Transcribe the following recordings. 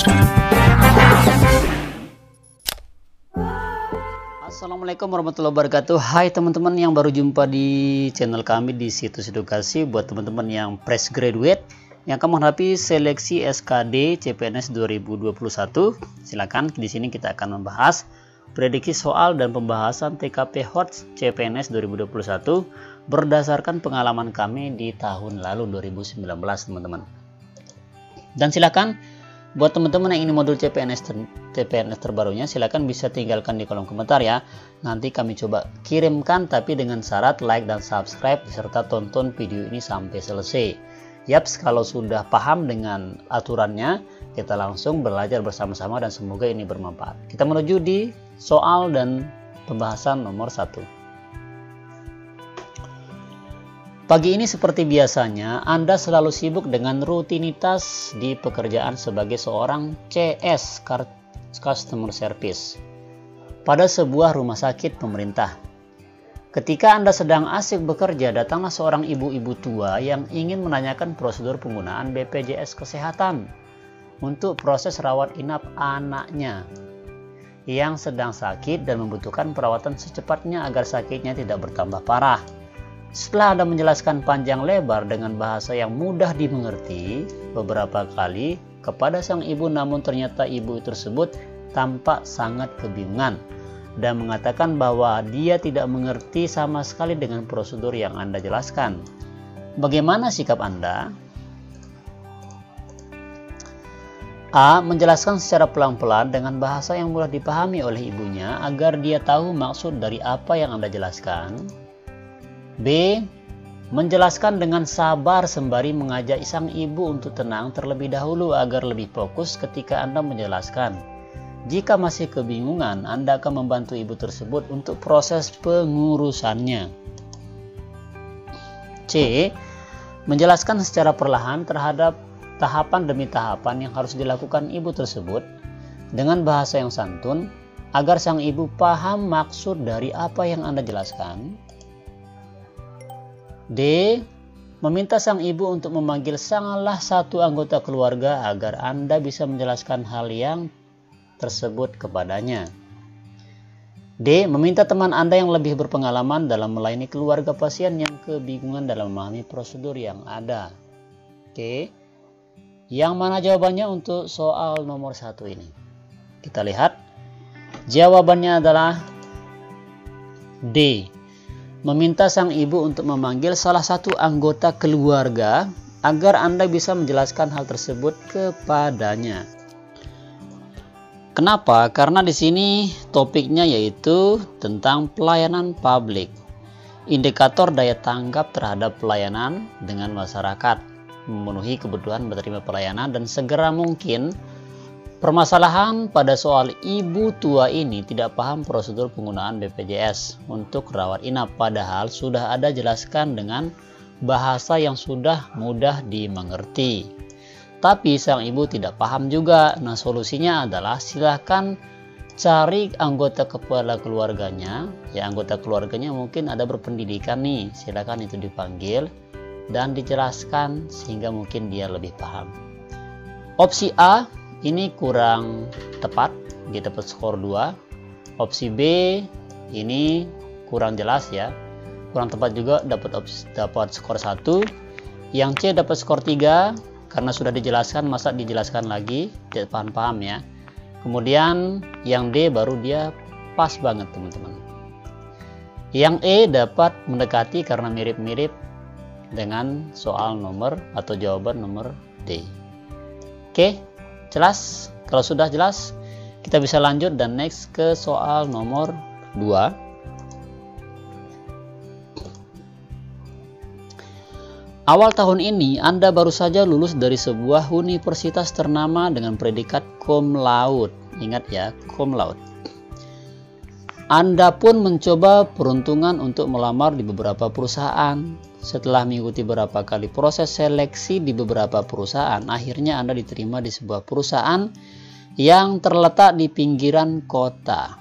sekarang. Assalamualaikum warahmatullahi wabarakatuh. Hai teman-teman yang baru jumpa di channel kami di Situs Edukasi. Buat teman-teman yang fresh graduate yang akan menghadapi seleksi SKD CPNS 2021, silakan. Di sini kita akan membahas prediksi soal dan pembahasan TKP HOTS CPNS 2021 berdasarkan pengalaman kami di tahun lalu 2019, teman-teman. Dan silakan buat teman-teman yang ingin modul CPNS terbarunya, silakan bisa tinggalkan di kolom komentar ya. Nanti kami coba kirimkan, tapi dengan syarat like dan subscribe serta tonton video ini sampai selesai. Yaps, kalau sudah paham dengan aturannya, kita langsung belajar bersama-sama dan semoga ini bermanfaat. Kita menuju di soal dan pembahasan nomor 1. Pagi ini seperti biasanya, Anda selalu sibuk dengan rutinitas di pekerjaan sebagai seorang CS, Customer Service, pada sebuah rumah sakit pemerintah. Ketika Anda sedang asik bekerja, datanglah seorang ibu-ibu tua yang ingin menanyakan prosedur penggunaan BPJS Kesehatan untuk proses rawat inap anaknya yang sedang sakit dan membutuhkan perawatan secepatnya agar sakitnya tidak bertambah parah. Setelah Anda menjelaskan panjang lebar dengan bahasa yang mudah dimengerti beberapa kali kepada sang ibu, namun ternyata ibu tersebut tampak sangat kebingungan dan mengatakan bahwa dia tidak mengerti sama sekali dengan prosedur yang Anda jelaskan. Bagaimana sikap Anda? A. Menjelaskan secara pelan-pelan dengan bahasa yang mudah dipahami oleh ibunya agar dia tahu maksud dari apa yang Anda jelaskan. B. Menjelaskan dengan sabar sembari mengajak sang ibu untuk tenang terlebih dahulu agar lebih fokus ketika Anda menjelaskan. Jika masih kebingungan, Anda akan membantu ibu tersebut untuk proses pengurusannya. C. Menjelaskan secara perlahan terhadap tahapan demi tahapan yang harus dilakukan ibu tersebut dengan bahasa yang santun agar sang ibu paham maksud dari apa yang Anda jelaskan. D. Meminta sang ibu untuk memanggil salah satu anggota keluarga agar Anda bisa menjelaskan hal yang tersebut kepadanya. D. Meminta teman Anda yang lebih berpengalaman dalam melayani keluarga pasien yang kebingungan dalam memahami prosedur yang ada. Oke. Yang mana jawabannya untuk soal nomor 1 ini? Kita lihat. Jawabannya adalah D. Meminta sang ibu untuk memanggil salah satu anggota keluarga agar Anda bisa menjelaskan hal tersebut kepadanya. Kenapa? Karena di sini topiknya yaitu tentang pelayanan publik. Indikator daya tanggap terhadap pelayanan dengan masyarakat, memenuhi kebutuhan menerima pelayanan dan segera mungkin. Permasalahan pada soal ibu tua ini tidak paham prosedur penggunaan BPJS untuk rawat inap, padahal sudah ada jelaskan dengan bahasa yang sudah mudah dimengerti. Tapi sang ibu tidak paham juga. Nah, solusinya adalah silahkan cari anggota kepala keluarganya. Ya, anggota keluarganya mungkin ada berpendidikan nih, silahkan itu dipanggil dan dijelaskan sehingga mungkin dia lebih paham. Opsi A ini kurang tepat, dia dapat skor 2. Opsi B ini kurang jelas ya, kurang tepat juga, dapat skor 1. Yang C dapat skor 3 karena sudah dijelaskan, masa dijelaskan lagi, tidak paham ya. Kemudian yang D baru dia pas banget, teman-teman. Yang E dapat mendekati karena mirip-mirip dengan soal nomor atau jawaban nomor D. Oke, jelas? Kalau sudah jelas, kita bisa lanjut dan next ke soal nomor 2. Awal tahun ini Anda baru saja lulus dari sebuah universitas ternama dengan predikat cum laude. Ingat ya, cum laude. Anda pun mencoba peruntungan untuk melamar di beberapa perusahaan. Setelah mengikuti beberapa kali proses seleksi di beberapa perusahaan, akhirnya Anda diterima di sebuah perusahaan yang terletak di pinggiran kota.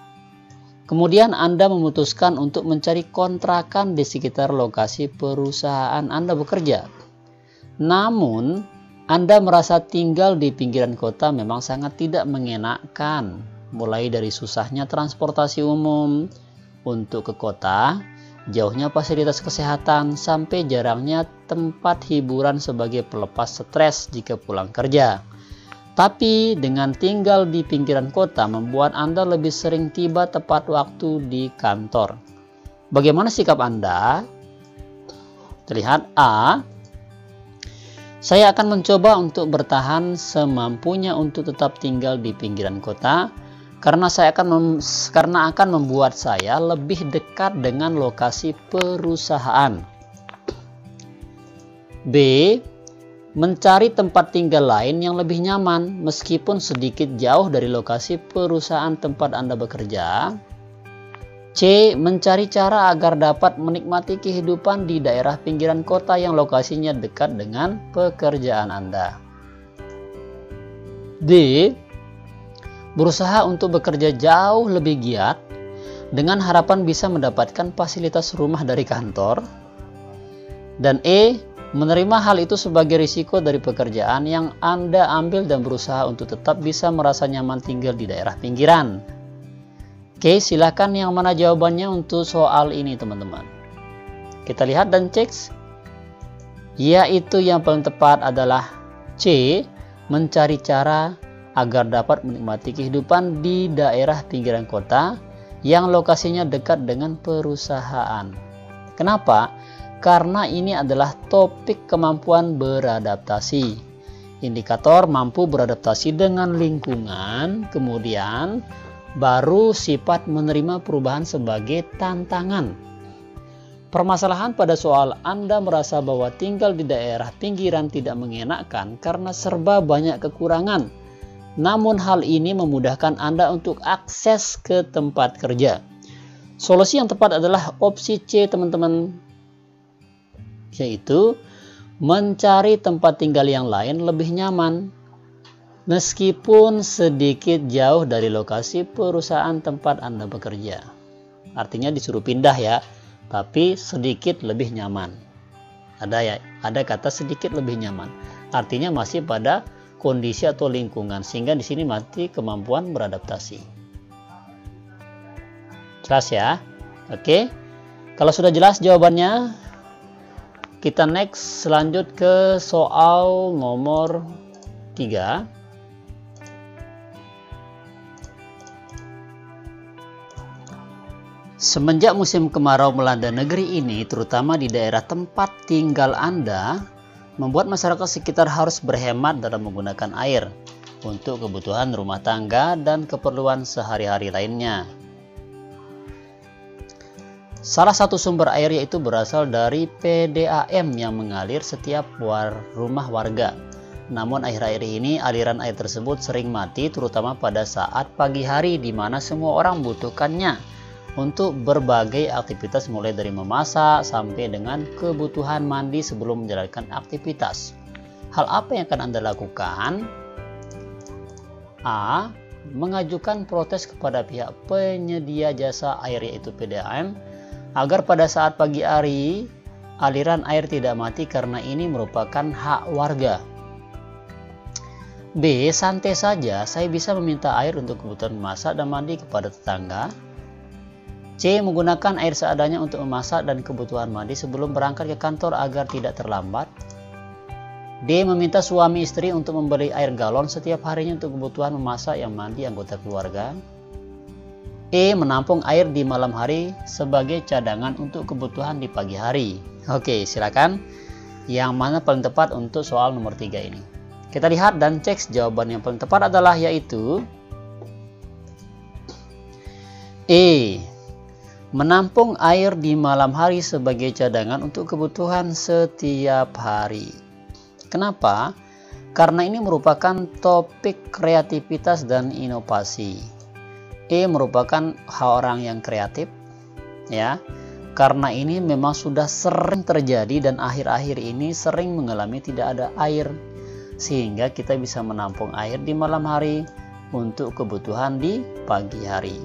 Kemudian Anda memutuskan untuk mencari kontrakan di sekitar lokasi perusahaan Anda bekerja. Namun, Anda merasa tinggal di pinggiran kota memang sangat tidak mengenakan, mulai dari susahnya transportasi umum untuk ke kota, jauhnya fasilitas kesehatan, sampai jarangnya tempat hiburan sebagai pelepas stres jika pulang kerja. Tapi dengan tinggal di pinggiran kota membuat Anda lebih sering tiba tepat waktu di kantor. Bagaimana sikap Anda? Terlihat A. Saya akan mencoba untuk bertahan semampunya untuk tetap tinggal di pinggiran kota karena akan membuat saya lebih dekat dengan lokasi perusahaan. B. Mencari tempat tinggal lain yang lebih nyaman meskipun sedikit jauh dari lokasi perusahaan tempat Anda bekerja. C. Mencari cara agar dapat menikmati kehidupan di daerah pinggiran kota yang lokasinya dekat dengan pekerjaan Anda. D. Berusaha untuk bekerja jauh lebih giat dengan harapan bisa mendapatkan fasilitas rumah dari kantor. Dan E. Menerima hal itu sebagai risiko dari pekerjaan yang Anda ambil dan berusaha untuk tetap bisa merasa nyaman tinggal di daerah pinggiran. Oke, silakan yang mana jawabannya untuk soal ini teman-teman. Kita lihat dan cek. Yaitu yang paling tepat adalah C. Mencari cara agar dapat menikmati kehidupan di daerah pinggiran kota yang lokasinya dekat dengan perusahaan. Kenapa? Karena ini adalah topik kemampuan beradaptasi. Indikator mampu beradaptasi dengan lingkungan, kemudian baru sifat menerima perubahan sebagai tantangan. Permasalahan pada soal Anda merasa bahwa tinggal di daerah pinggiran tidak mengenakan karena serba banyak kekurangan. Namun hal ini memudahkan Anda untuk akses ke tempat kerja. Solusi yang tepat adalah opsi C teman-teman, yaitu mencari tempat tinggal yang lain lebih nyaman meskipun sedikit jauh dari lokasi perusahaan tempat Anda bekerja. Artinya disuruh pindah ya, tapi sedikit lebih nyaman. Ada kata sedikit lebih nyaman. Artinya masih pada kondisi atau lingkungan, sehingga di sini mati kemampuan beradaptasi. Jelas ya? Oke. Kalau sudah jelas jawabannya, kita next selanjut ke soal nomor 3. Semenjak musim kemarau melanda negeri ini, terutama di daerah tempat tinggal Anda, membuat masyarakat sekitar harus berhemat dalam menggunakan air untuk kebutuhan rumah tangga dan keperluan sehari-hari lainnya. Salah satu sumber air yaitu berasal dari PDAM yang mengalir setiap rumah warga. Namun akhir-akhir ini aliran air tersebut sering mati, terutama pada saat pagi hari di mana semua orang membutuhkannya untuk berbagai aktivitas mulai dari memasak sampai dengan kebutuhan mandi sebelum menjalankan aktivitas. Hal apa yang akan Anda lakukan? A. Mengajukan protes kepada pihak penyedia jasa air yaitu PDAM agar pada saat pagi hari aliran air tidak mati karena ini merupakan hak warga. B. Santai saja, saya bisa meminta air untuk kebutuhan memasak dan mandi kepada tetangga. C. Menggunakan air seadanya untuk memasak dan kebutuhan mandi sebelum berangkat ke kantor agar tidak terlambat. D. Meminta suami istri untuk membeli air galon setiap harinya untuk kebutuhan memasak yang mandi anggota keluarga. E. Menampung air di malam hari sebagai cadangan untuk kebutuhan di pagi hari. Oke, silakan yang mana paling tepat untuk soal nomor 3 ini. Kita lihat dan cek jawaban yang paling tepat adalah yaitu E. Menampung air di malam hari sebagai cadangan untuk kebutuhan setiap hari. Kenapa? Karena ini merupakan topik kreativitas dan inovasi. E merupakan orang yang kreatif, ya. Karena ini memang sudah sering terjadi dan akhir-akhir ini sering mengalami tidak ada air, sehingga kita bisa menampung air di malam hari untuk kebutuhan di pagi hari.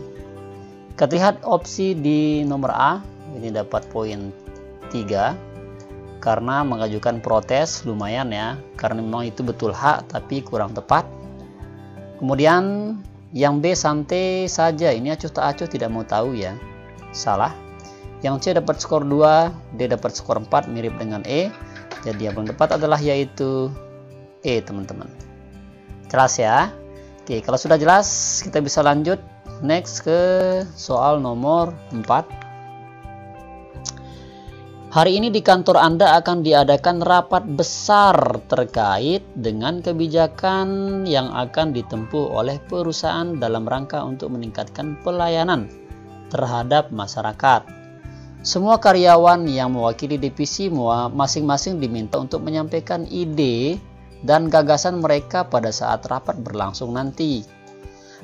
Kita lihat opsi di nomor A, ini dapat poin 3. karena mengajukan protes lumayan ya, karena memang itu betul hak tapi kurang tepat. Kemudian yang B santai saja, ini acuh tak acuh tidak mau tahu ya, salah. Yang C dapat skor 2, D dapat skor 4, mirip dengan E. Jadi yang paling tepat adalah yaitu E teman-teman. Jelas ya? Oke, kalau sudah jelas kita bisa lanjut next ke soal nomor 4. Hari ini di kantor Anda akan diadakan rapat besar terkait dengan kebijakan yang akan ditempuh oleh perusahaan dalam rangka untuk meningkatkan pelayanan terhadap masyarakat. Semua karyawan yang mewakili divisi masing-masing diminta untuk menyampaikan ide dan gagasan mereka pada saat rapat berlangsung nanti.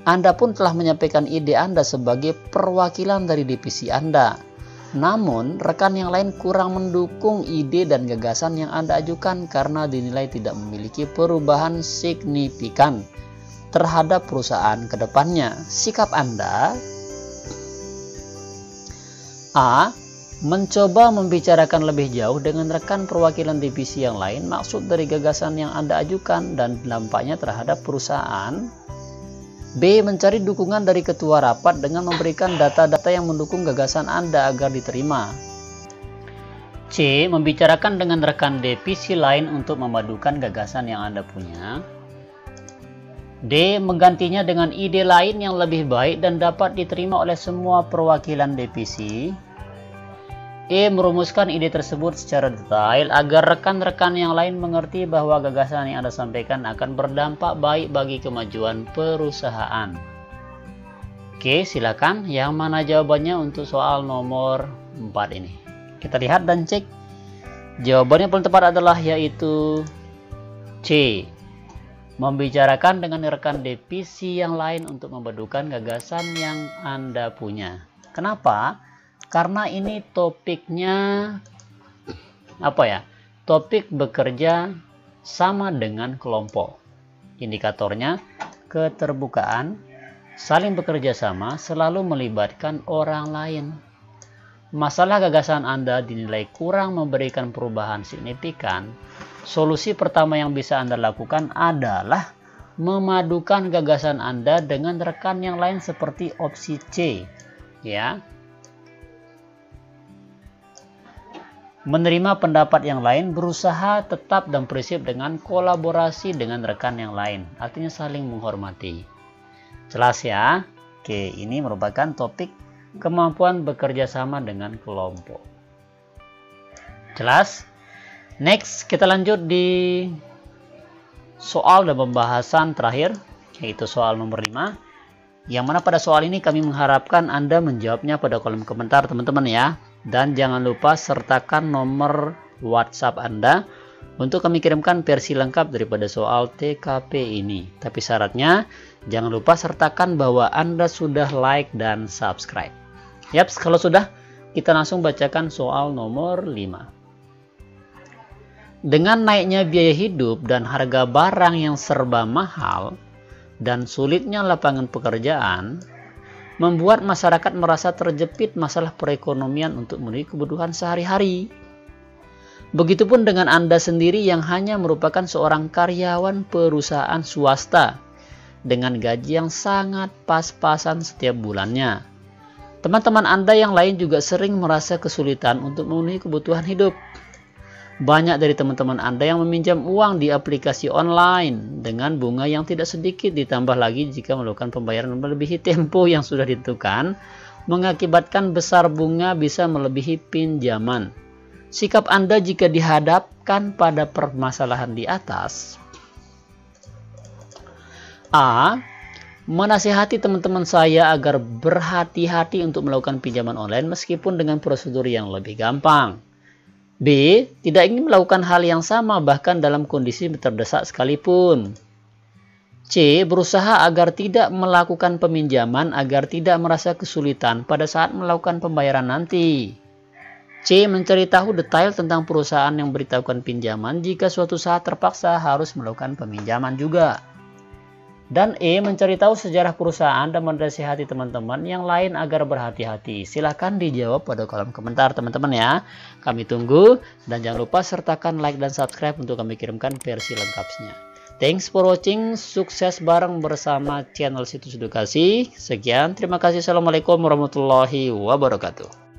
Anda pun telah menyampaikan ide Anda sebagai perwakilan dari divisi Anda. Namun, rekan yang lain kurang mendukung ide dan gagasan yang Anda ajukan karena dinilai tidak memiliki perubahan signifikan terhadap perusahaan ke depannya. Sikap Anda: A. Mencoba membicarakan lebih jauh dengan rekan perwakilan divisi yang lain maksud dari gagasan yang Anda ajukan dan dampaknya terhadap perusahaan. B. Mencari dukungan dari ketua rapat dengan memberikan data-data yang mendukung gagasan Anda agar diterima. C. Membicarakan dengan rekan divisi lain untuk memadukan gagasan yang Anda punya. D. Menggantinya dengan ide lain yang lebih baik dan dapat diterima oleh semua perwakilan divisi. E. Merumuskan ide tersebut secara detail agar rekan-rekan yang lain mengerti bahwa gagasan yang Anda sampaikan akan berdampak baik bagi kemajuan perusahaan. Oke, silakan yang mana jawabannya untuk soal nomor 4 ini. Kita lihat dan cek. Jawabannya paling tepat adalah yaitu C. Membicarakan dengan rekan divisi yang lain untuk memadukan gagasan yang Anda punya. Kenapa? Karena ini topiknya topik bekerja sama dengan kelompok. Indikatornya keterbukaan, saling bekerja sama, selalu melibatkan orang lain. Masalah gagasan Anda dinilai kurang memberikan perubahan signifikan. Solusi pertama yang bisa Anda lakukan adalah memadukan gagasan Anda dengan rekan yang lain seperti opsi C, ya. Menerima pendapat yang lain, berusaha tetap dan prinsip dengan kolaborasi dengan rekan yang lain. Artinya saling menghormati. Jelas ya? Oke, ini merupakan topik kemampuan bekerja sama dengan kelompok. Jelas? Next, kita lanjut di soal dan pembahasan terakhir, yaitu soal nomor 5. Yang mana pada soal ini kami mengharapkan Anda menjawabnya pada kolom komentar teman-teman ya. Dan jangan lupa sertakan nomor WhatsApp Anda untuk kami kirimkan versi lengkap daripada soal TKP ini. Tapi syaratnya jangan lupa sertakan bahwa Anda sudah like dan subscribe. Yaps, kalau sudah, kita langsung bacakan soal nomor 5. Dengan naiknya biaya hidup dan harga barang yang serba mahal dan sulitnya lapangan pekerjaan, membuat masyarakat merasa terjepit masalah perekonomian untuk memenuhi kebutuhan sehari-hari. Begitupun dengan Anda sendiri yang hanya merupakan seorang karyawan perusahaan swasta dengan gaji yang sangat pas-pasan setiap bulannya. Teman-teman Anda yang lain juga sering merasa kesulitan untuk memenuhi kebutuhan hidup. Banyak dari teman-teman Anda yang meminjam uang di aplikasi online dengan bunga yang tidak sedikit, ditambah lagi jika melakukan pembayaran melebihi tempo yang sudah ditentukan, mengakibatkan besar bunga bisa melebihi pinjaman. Sikap Anda jika dihadapkan pada permasalahan di atas: A. Menasihati teman-teman saya agar berhati-hati untuk melakukan pinjaman online meskipun dengan prosedur yang lebih gampang. B. Tidak ingin melakukan hal yang sama bahkan dalam kondisi terdesak sekalipun. C. Berusaha agar tidak melakukan peminjaman agar tidak merasa kesulitan pada saat melakukan pembayaran nanti. C. Mencari tahu detail tentang perusahaan yang beritahukan pinjaman jika suatu saat terpaksa harus melakukan peminjaman juga. Dan E. mencari tahu sejarah perusahaan dan menasihati teman-teman yang lain agar berhati-hati. Silahkan dijawab pada kolom komentar teman-teman ya. Kami tunggu dan jangan lupa sertakan like dan subscribe untuk kami kirimkan versi lengkapnya. Thanks for watching. Sukses bareng bersama channel Situs Edukasi. Sekian, terima kasih. Assalamualaikum warahmatullahi wabarakatuh.